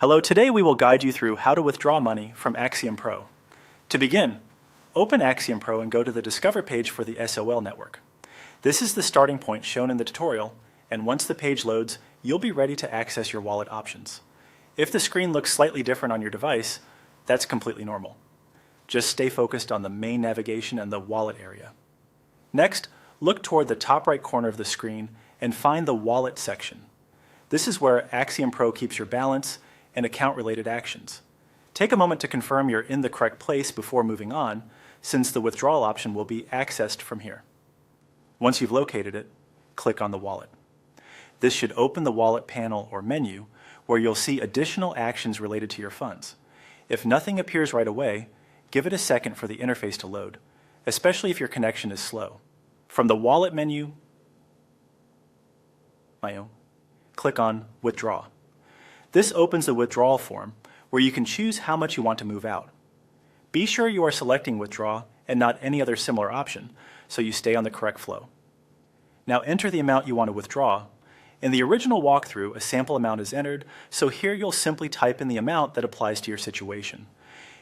Hello, today we will guide you through how to withdraw money from Axiom Pro. To begin, open Axiom Pro and go to the Discover page for the SOL network. This is the starting point shown in the tutorial, and once the page loads, you'll be ready to access your wallet options. If the screen looks slightly different on your device, that's completely normal. Just stay focused on the main navigation and the wallet area. Next, look toward the top right corner of the screen and find the Wallet section. This is where Axiom Pro keeps your balance and account-related actions. Take a moment to confirm you're in the correct place before moving on, since the withdrawal option will be accessed from here. Once you've located it, click on the wallet. This should open the wallet panel or menu where you'll see additional actions related to your funds. If nothing appears right away, give it a second for the interface to load, especially if your connection is slow. From the wallet menu, click on Withdraw. This opens the withdrawal form where you can choose how much you want to move out. Be sure you are selecting Withdraw and not any other similar option, so you stay on the correct flow. Now enter the amount you want to withdraw. In the original walkthrough, a sample amount is entered, so here you'll simply type in the amount that applies to your situation.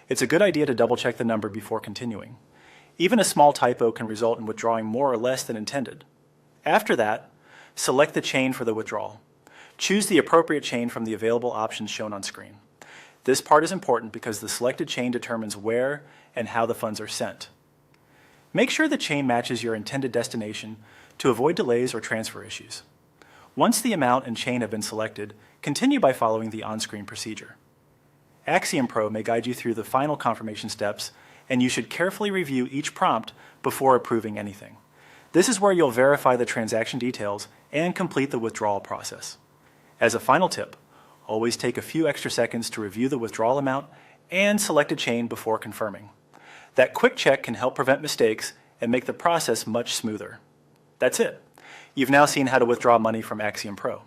It's a good idea to double-check the number before continuing. Even a small typo can result in withdrawing more or less than intended. After that, select the chain for the withdrawal. Choose the appropriate chain from the available options shown on screen. This part is important because the selected chain determines where and how the funds are sent. Make sure the chain matches your intended destination to avoid delays or transfer issues. Once the amount and chain have been selected, continue by following the on-screen procedure. Axiom Pro may guide you through the final confirmation steps, and you should carefully review each prompt before approving anything. This is where you'll verify the transaction details and complete the withdrawal process. As a final tip, always take a few extra seconds to review the withdrawal amount and select a chain before confirming. That quick check can help prevent mistakes and make the process much smoother. That's it. You've now seen how to withdraw money from Axiom Pro.